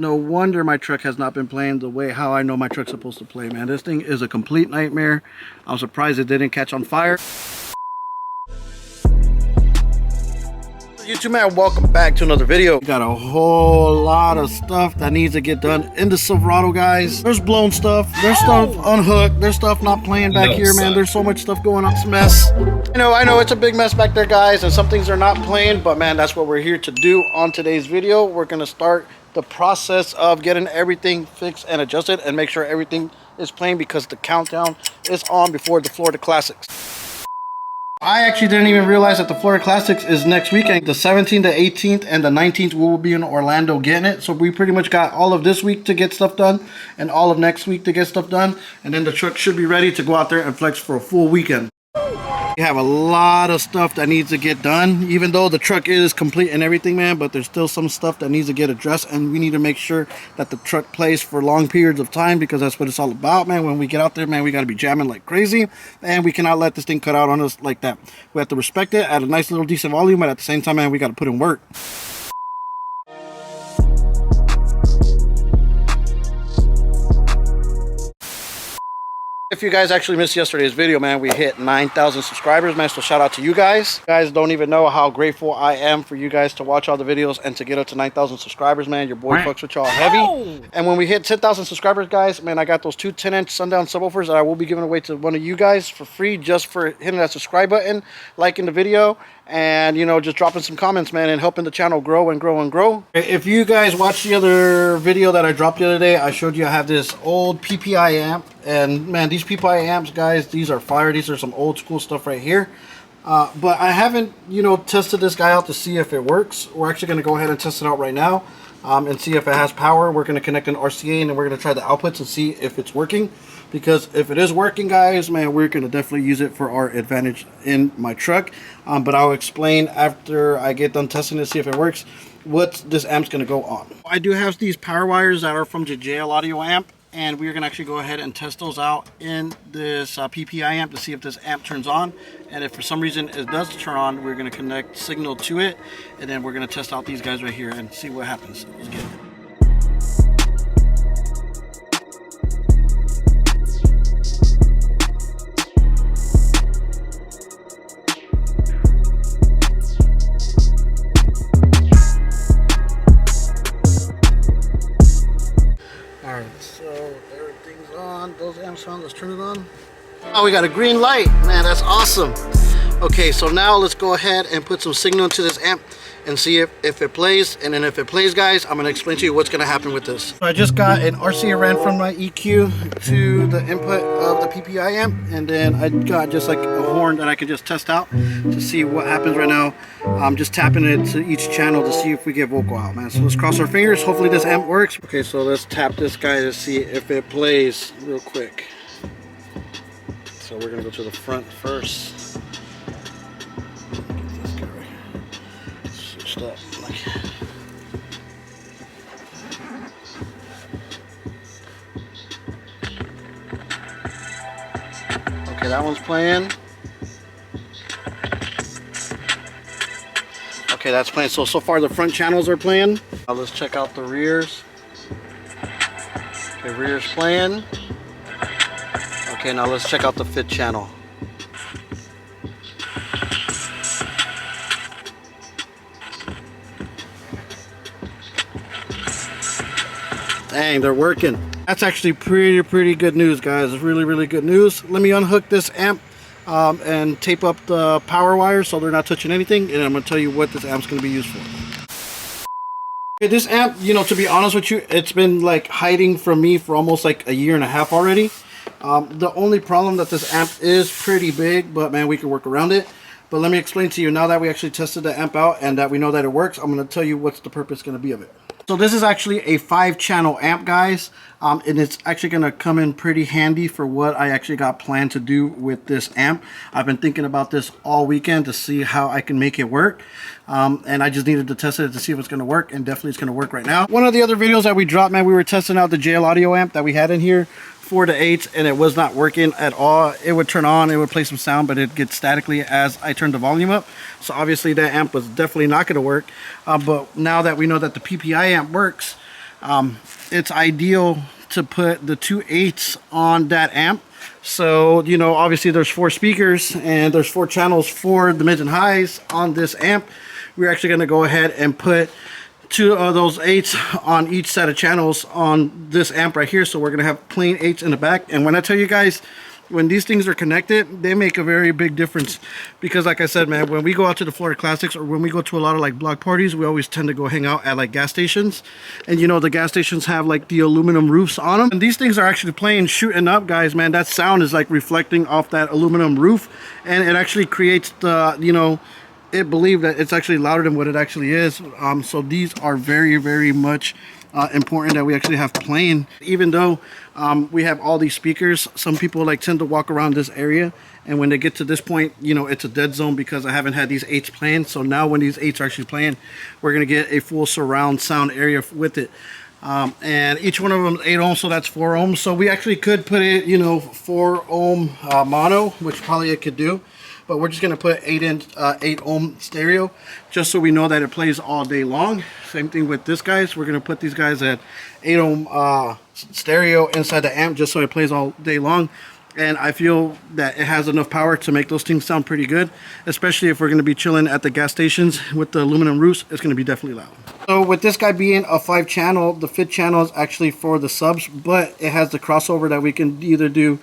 No wonder my truck has not been playing the way how I know my truck's supposed to play, man. This thing is a complete nightmare. I'm surprised it didn't catch on fire. YouTube, man, welcome back to another video. We got a whole lot of stuff that needs to get done in the Silverado, guys. There's blown stuff, there's stuff unhooked, there's stuff not playing back here, man. There's so much stuff going on. It's a mess. I know it's a big mess back there, guys, and some things are not playing, but man, that's what we're here to do on today's video. We're gonna start the process of getting everything fixed and adjusted and make sure everything is playing, because the countdown is on before the Florida Classics. I actually didn't even realize that the Florida Classics is next weekend. The 17th, the 18th, and the 19th we will be in Orlando getting it. So we pretty much got all of this week to get stuff done and all of next week to get stuff done. And then the truck should be ready to go out there and flex for a full weekend. We have a lot of stuff that needs to get done, even though the truck is complete and everything, man, but there's still some stuff that needs to get addressed, and we need to make sure that the truck plays for long periods of time, because that's what it's all about, man. When we get out there, man, we got to be jamming like crazy, and we cannot let this thing cut out on us like that. We have to respect it at a nice little decent volume, but at the same time, man, we got to put in work. If you guys actually missed yesterday's video, man, we hit 9,000 subscribers, man, so shout out to you guys. You guys don't even know how grateful I am for you guys to watch all the videos and to get up to 9,000 subscribers, man. Your boy fucks with y'all heavy. And when we hit 10,000 subscribers, guys, man, I got those two 10-inch Sundown subwoofers that I will be giving away to one of you guys for free, just for hitting that subscribe button, liking the video, and, you know, just dropping some comments, man, and helping the channel grow and grow and grow. If you guys watched the other video that I dropped the other day, I showed you I have this old PPI amp, and man, these PPI amps, guys, these are fire. These are some old school stuff right here. But I haven't, you know, tested this guy out to see if it works. We're actually going to go ahead and test it out right now and see if it has power. We're going to connect an RCA, and then we're going to try the outputs and see if it's working. Because if it is working, guys, man, we're going to definitely use it for our advantage in my truck. But I'll explain after I get done testing to see if it works what this amp's going to go on. I do have these power wires that are from the JL Audio amp, and we're going to actually go ahead and test those out in this PPI amp to see if this amp turns on. And if for some reason it does turn on, we're going to connect signal to it, and then we're going to test out these guys right here and see what happens. Let's get it. Those amps on, let's turn it on. Oh, we got a green light, man, that's awesome. Okay, so now let's go ahead and put some signal into this amp and see if it plays. And then if it plays, guys, I'm gonna explain to you what's gonna happen with this. So I just got an RCA ran from my EQ to the input of the PPI amp, and then I got just like a horn that I can just test out to see what happens right now. I'm just tapping it to each channel to see if we get vocal out, man. So let's cross our fingers, hopefully this amp works. Okay, so let's tap this guy to see if it plays real quick. So we're gonna go to the front first. Up. Okay, that one's playing. Okay, that's playing. So far the front channels are playing. Now let's check out the rears. Okay, rear's playing. Okay, now let's check out the fifth channel. Dang, they're working. That's actually pretty good news, guys. It's really good news. Let me unhook this amp and tape up the power wires so they're not touching anything, and I'm going to tell you what this amp's going to be used for. Okay, this amp, you know, to be honest with you, it's been like hiding from me for almost like a year and a half already. The only problem that this amp is pretty big, but man, we can work around it. But let me explain to you, now that we actually tested the amp out and that we know that it works, I'm going to tell you what's the purpose going to be of it. So this is actually a 5-channel amp, guys, and it's actually going to come in pretty handy for what I actually got planned to do with this amp. I've been thinking about this all weekend to see how I can make it work, and I just needed to test it to see if it's going to work, and definitely it's going to work right now. One of the other videos that we dropped, man, we were testing out the JL Audio amp that we had in here. 4 to 8, and it was not working at all. It would turn on, it would play some sound, but it gets statically as I turned the volume up. So obviously that amp was definitely not going to work. But now that we know that the PPI amp works, it's ideal to put the 2 8s on that amp. So, you know, obviously there's 4 speakers and there's 4 channels for the mids and highs on this amp. We're actually going to go ahead and put 2 of those 8s on each set of channels on this amp right here. So we're going to have plain 8s in the back. And when I tell you guys, when these things are connected, they make a very big difference. Because like I said, man, when we go out to the Florida Classics or when we go to a lot of like block parties, we always tend to go hang out at like gas stations. And you know, the gas stations have like the aluminum roofs on them. And these things are actually playing, shooting up, guys, man. That sound is like reflecting off that aluminum roof. And it actually creates the, you know, it believed that it's actually louder than what it actually is. So these are very, very much important that we actually have playing. Even though we have all these speakers, some people like tend to walk around this area, and when they get to this point, you know, it's a dead zone because I haven't had these 8s playing. So now when these 8s are actually playing, we're gonna get a full surround sound area with it. And each one of them is 8 ohms, so that's 4 ohms. So we actually could put it, you know, 4 ohm mono, which probably it could do. But we're just going to put 8 ohm stereo just so we know that it plays all day long. Same thing with this, guys. We're going to put these guys at 8 ohm stereo inside the amp just so it plays all day long. And I feel that it has enough power to make those things sound pretty good, especially if we're going to be chilling at the gas stations with the aluminum roofs. It's going to be definitely loud. So with this guy being a 5 channel, the 5th channel is actually for the subs, but it has the crossover that we can either do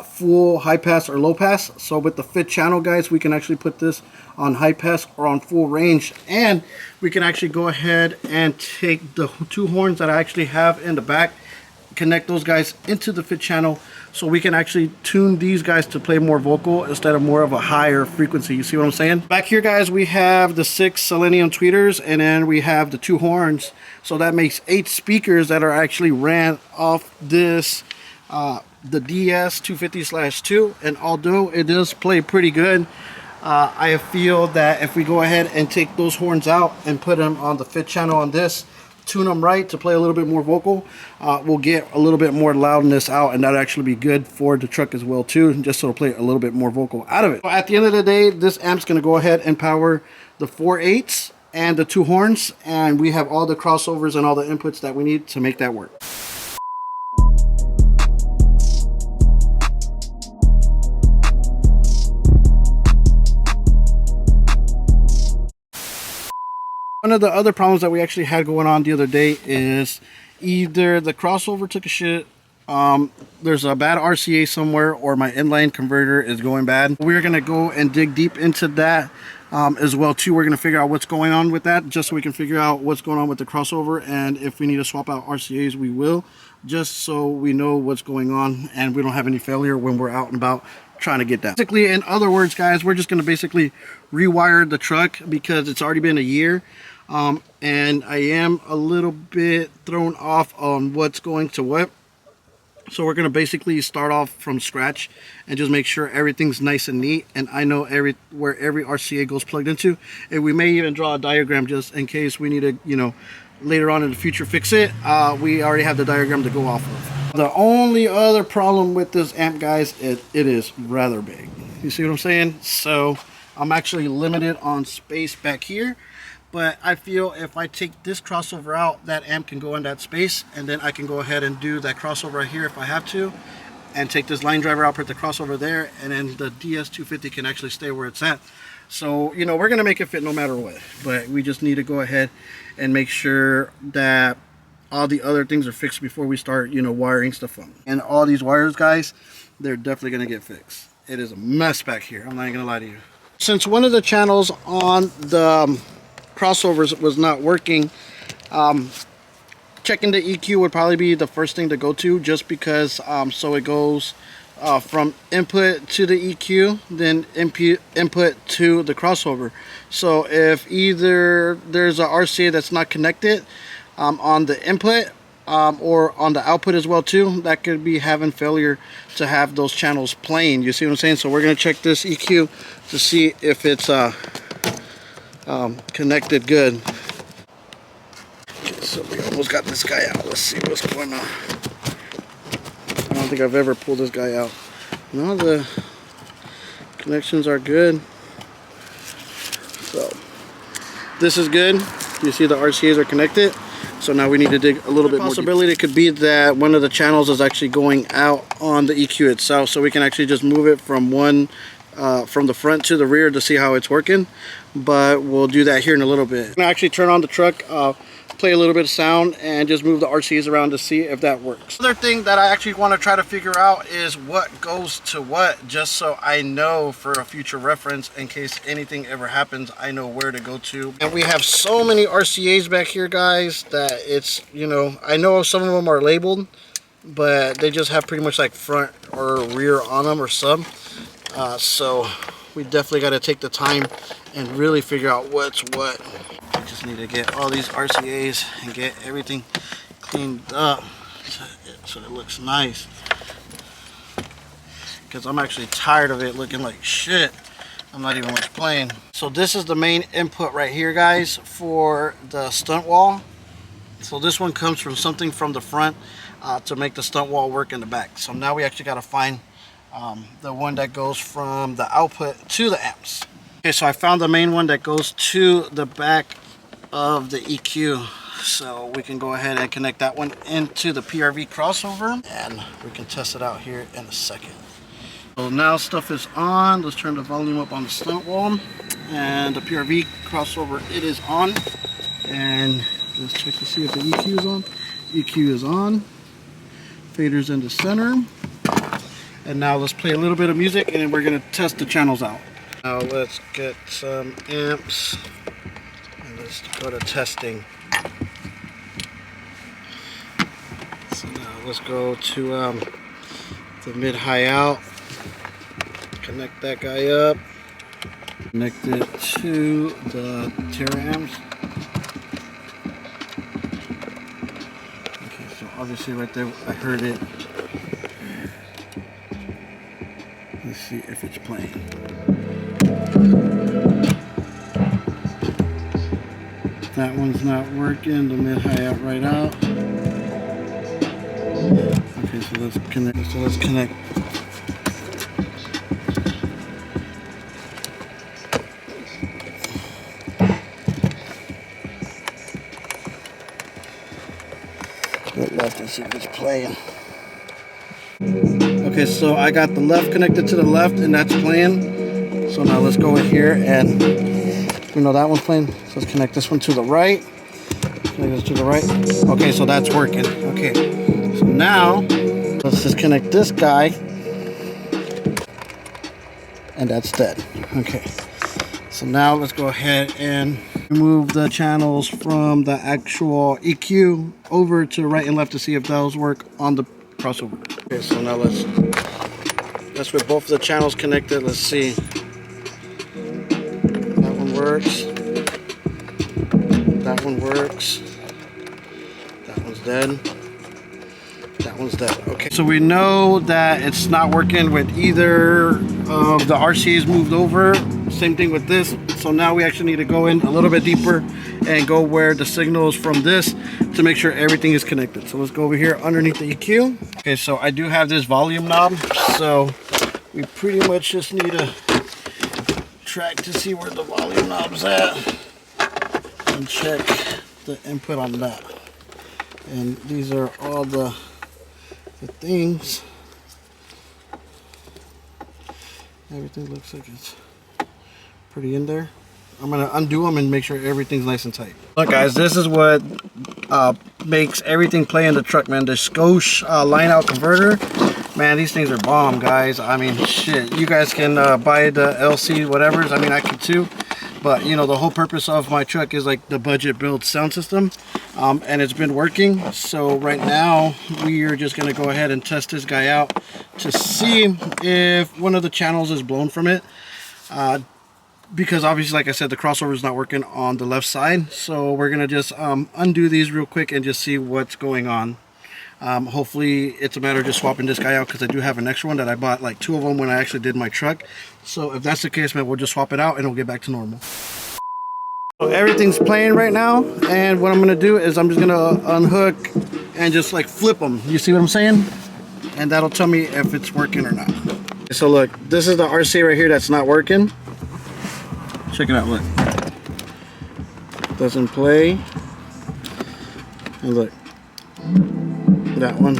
full high pass or low pass. So with the 5th channel, guys, we can actually put this on high pass or on full range, and we can actually go ahead and take the 2 horns that I actually have in the back, connect those guys into the 5th channel, so we can actually tune these guys to play more vocal instead of more of a higher frequency. You see what I'm saying? Back here, guys, we have the 6 Selenium tweeters, and then we have the 2 horns. So that makes 8 speakers that are actually ran off this the DS250/2, and although it does play pretty good, I feel that if we go ahead and take those horns out and put them on the 5th channel on this, tune them right to play a little bit more vocal, we'll get a little bit more loudness out, and that'll actually be good for the truck as well too, just so it'll play a little bit more vocal out of it. So at the end of the day, this amp's going to go ahead and power the 4 8s and the 2 horns, and we have all the crossovers and all the inputs that we need to make that work. One of the other problems that we actually had going on the other day is either the crossover took a shit, there's a bad RCA somewhere, or my inline converter is going bad. We're going to go and dig deep into that as well too. We're going to figure out what's going on with that, just so we can figure out what's going on with the crossover, and if we need to swap out RCAs, we will, just so we know what's going on and we don't have any failure when we're out and about trying to get that. Basically, in other words, guys, we're just going to basically rewire the truck because it's already been a year. And I am a little bit thrown off on what's going to what. So we're going to basically start off from scratch and just make sure everything's nice and neat. And I know where every RCA goes plugged into. And we may even draw a diagram just in case we need to, you know, later on in the future fix it. We already have the diagram to go off of. The only other problem with this amp, guys, it is rather big. You see what I'm saying? So I'm actually limited on space back here. But I feel if I take this crossover out, that amp can go in that space, and then I can go ahead and do that crossover right here if I have to, and take this line driver out, put the crossover there, and then the DS250 can actually stay where it's at. So, you know, we're going to make it fit no matter what, but we just need to go ahead and make sure that all the other things are fixed before we start, you know, wiring stuff on. And all these wires, guys, they're definitely going to get fixed. It is a mess back here. I'm not going to lie to you. Since one of the channels on the crossovers was not working, checking the EQ would probably be the first thing to go to, just because so it goes from input to the EQ, then input to the crossover. So if either there's a RCA that's not connected on the input or on the output as well too, that could be having failure to have those channels playing. You see what I'm saying? So we're going to check this EQ to see if it's connected good. Okay, so we almost got this guy out. Let's see what's going on. I don't think I've ever pulled this guy out. No, the connections are good. So this is good. You see the RCAs are connected. So now we need to dig a little bit more. Possibility could be that one of the channels is actually going out on the EQ itself, so we can actually just move it from from the front to the rear to see how it's working. But we'll do that here in a little bit. I'm gonna actually turn on the truck, play a little bit of sound, and just move the RCAs around to see if that works. Another thing that I actually want to try to figure out is what goes to what, just so I know for a future reference in case anything ever happens, I know where to go to. And we have so many RCAs back here, guys, that it's, you know, I know some of them are labeled, but they just have pretty much like front or rear on them or sub. So we definitely got to take the time and really figure out what's what. Just need to get all these RCAs and get everything cleaned up so it looks nice, because I'm actually tired of it looking like shit. I'm not even much playing. So this is the main input right here, guys, for the stunt wall. So this one comes from something from the front to make the stunt wall work in the back. So now we actually got to find the one that goes from the output to the amps. Okay, so I found the main one that goes to the back of the EQ, so we can go ahead and connect that one into the PRV crossover, and we can test it out here in a second. So now stuff is on. Let's turn the volume up on the stunt wall, and the PRV crossover, it is on. And let's check to see if the EQ is on. EQ is on, fader's in the center. And now let's play a little bit of music, and then we're gonna test the channels out. Now let's get some amps. Let's go to testing. So now let's go to the mid-high out. Connect that guy up. Connect it to the Tera amps. Okay, so obviously right there I heard it. Let's see if it's playing. That one's not working, the mid-high out right out. Okay, so let's connect. Go left and see if it's playing. Okay, so I got the left connected to the left and that's playing. So now let's go in here and we know that one's playing. So let's connect this one to the right. Connect this to the right. Okay, so that's working. Okay, so now let's just connect this guy, and that's dead. Okay, so now let's go ahead and remove the channels from the actual EQ over to right and left to see if those work on the crossover. Okay, so now that's with both of the channels connected. Let's see. That one works. That one works. That one's dead. That one's dead. Okay, so we know that it's not working with either of the RCAs moved over. Same thing with this. So now we actually need to go in a little bit deeper and go where the signal is from this to make sure everything is connected. So let's go over here underneath the EQ. Okay, so I do have this volume knob. So we pretty much just need to track to see where the volume knob's at and check the input on that. And these are all the things. Everything looks like it's pretty in there. I'm gonna undo them and make sure everything's nice and tight. Look guys, this is what makes everything play in the truck, man. The Scosche line out converter, man, these things are bomb, guys. I mean, shit, you guys can buy the LC whatevers. I mean, I could too, but you know, the whole purpose of my truck is like the budget build sound system, and it's been working. So right now we are just gonna go ahead and test this guy out to see if one of the channels is blown from it, because obviously, like I said, the crossover is not working on the left side. So we're gonna just undo these real quick and just see what's going on. Hopefully it's a matter of just swapping this guy out, because I do have an extra one that I bought, like 2 of them when I actually did my truck. So if that's the case, man, we'll just swap it out and it'll get back to normal. So everything's playing right now, and what I'm gonna do is I'm just gonna unhook and just like flip them. You see what I'm saying? And that'll tell me if it's working or not. So look, this is the RCA right here that's not working. Check it out, look. Doesn't play. And look, that one.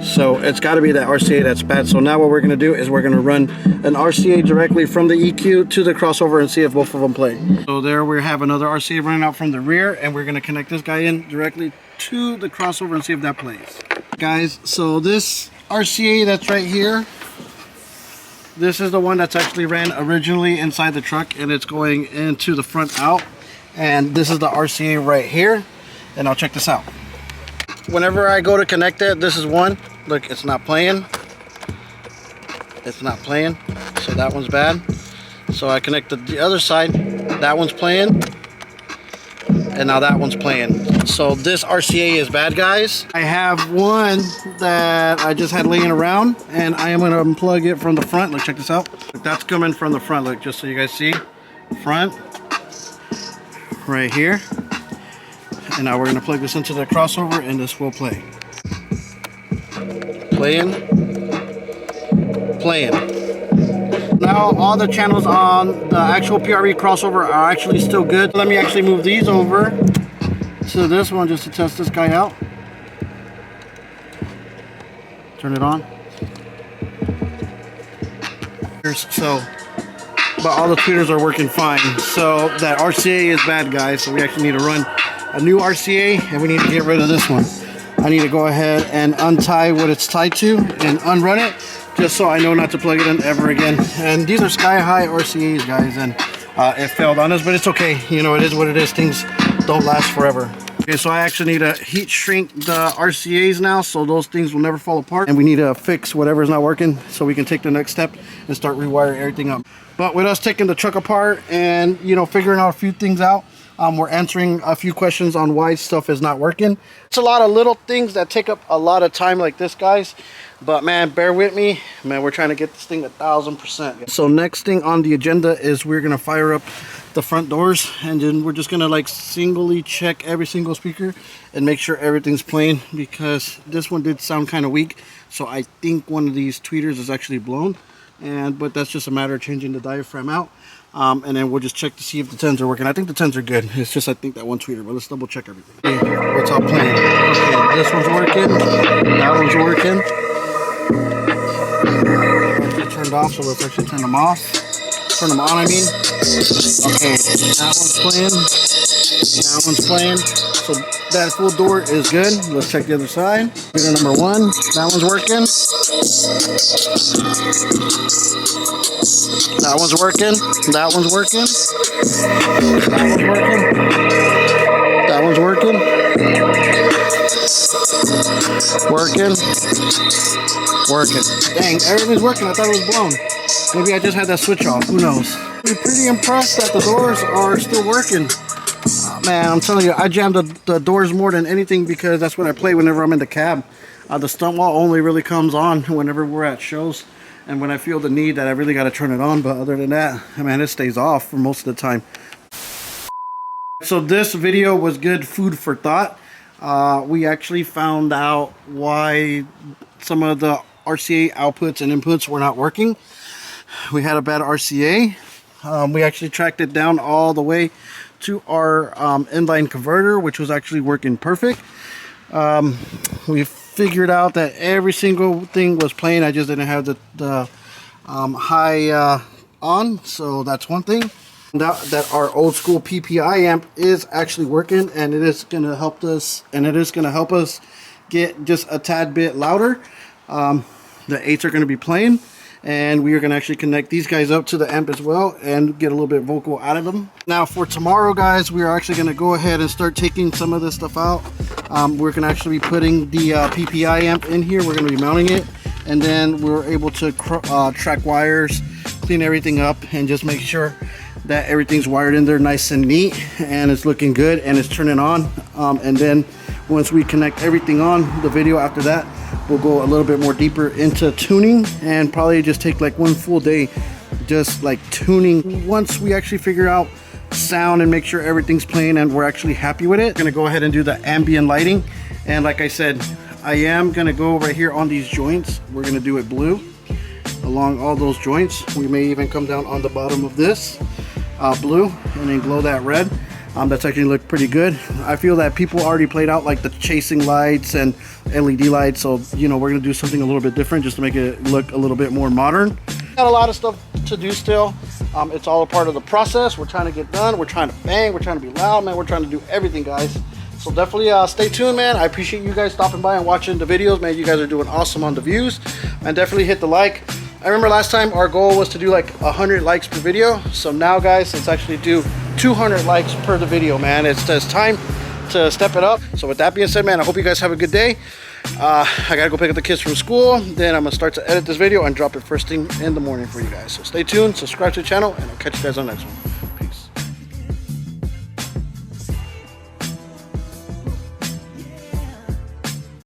So it's got to be that RCA that's bad. So now what we're going to do is we're going to run an RCA directly from the EQ to the crossover and see if both of them play. So there we have another RCA running out from the rear, and we're going to connect this guy in directly to the crossover and see if that plays. Guys, so this RCA that's right here, this is the one that's actually ran originally inside the truck, and it's going into the front out. And this is the RCA right here, and I'll check this out. Whenever I go to connect it, this is one. Look, it's not playing. It's not playing. So that one's bad. So I connected the other side. That one's playing. And now that one's playing. So this RCA is bad, guys. I have one that I just had laying around, and I am going to unplug it from the front. Look, check this out. That's coming from the front. Look, just so you guys see. Front. Right here. And now we're going to plug this into the crossover, and this will play. Playing. Playing. Now all the channels on the actual PRE crossover are actually still good. Let me actually move these over to this one just to test this guy out. Turn it on. So, but all the tweeters are working fine. So that RCA is bad, guys. So we actually need to run a new RCA, and we need to get rid of this one. I need to go ahead and untie what it's tied to and unrun it, just so I know not to plug it in ever again. And these are sky high RCAs, guys, and it failed on us, but it's okay. You know, it is what it is. Things don't last forever. Okay, so I actually need to heat shrink the RCAs now, so those things will never fall apart. And we need to fix whatever's not working so we can take the next step and start rewiring everything up. But with us taking the truck apart and, you know, figuring out a few things out, we're answering a few questions on why stuff is not working. It's a lot of little things that take up a lot of time like this, guys. But man, bear with me. Man, we're trying to get this thing 1000%. So next thing on the agenda is we're gonna fire up the front doors, and then we're just gonna like singly check every single speaker and make sure everything's playing, because this one did sound kind of weak. So I think one of these tweeters is actually blown, but that's just a matter of changing the diaphragm out. And then we'll just check to see if the 10s are working. I think the 10s are good. It's just, I think, that one tweeter, but let's double check everything. Okay, what's all playing? Okay, this one's working. That one's working. They're turned off, so let's actually turn them off. Turn them on, I mean. Okay, that one's playing. That one's playing. So that full door is good. Let's check the other side. Tweeter number 1. That one's working. That one's working. That one's working. That one's working. That one's working. Working. Dang, everything's working. I thought it was blown. Maybe I just had that switch off. Who knows? I'm pretty impressed that the doors are still working. Man, I'm telling you, I jammed the doors more than anything, because that's what I play whenever I'm in the cab. The stunt wall only really comes on whenever we're at shows, and when I feel the need that I really got to turn it on. But other than that, man, it stays off for most of the time. So this video was good food for thought. We actually found out why some of the RCA outputs and inputs were not working. We had a bad RCA. We actually tracked it down all the way to our inline converter, which was actually working perfect. We figured out that every single thing was playing. I just didn't have the high on, so that's one thing. That our old school PPI amp is actually working, and it is going to help us, get just a tad bit louder. The 8s are going to be playing, and we are going to actually connect these guys up to the amp as well and get a little bit vocal out of them. Now for tomorrow, guys, we are actually going to go ahead and start taking some of this stuff out. We're going to actually be putting the PPI amp in here. We're going to be mounting it, and then we're able to track wires, clean everything up, and just make sure that everything's wired in there nice and neat, and it's looking good, and it's turning on. And then once we connect everything on, the video after that, we'll go a little bit more deeper into tuning, and probably just take like one full day just like tuning. Once we actually figure out sound and make sure everything's playing and we're actually happy with it, we're gonna go ahead and do the ambient lighting. And like I said, I am gonna go right here on these joints. We're gonna do it blue along all those joints. We may even come down on the bottom of this blue and then glow that red. That's actually looked pretty good. I feel that people already played out like the chasing lights and LED lights, so you know, we're gonna do something a little bit different just to make it look a little bit more modern. Got a lot of stuff to do still. It's all a part of the process. We're trying to get done. We're trying to bang. We're trying to be loud, man. We're trying to do everything, guys. So definitely stay tuned, man. I appreciate you guys stopping by and watching the videos, man. You guys are doing awesome on the views. And definitely hit the like. I remember last time our goal was to do like 100 likes per video. So now, guys, let's actually do 200 likes per the video, man. It's time to step it up. So with that being said, man, I hope you guys have a good day. I gotta go pick up the kids from school. Then I'm gonna start to edit this video and drop it first thing in the morning for you guys. So stay tuned, subscribe to the channel, and I'll catch you guys on the next one.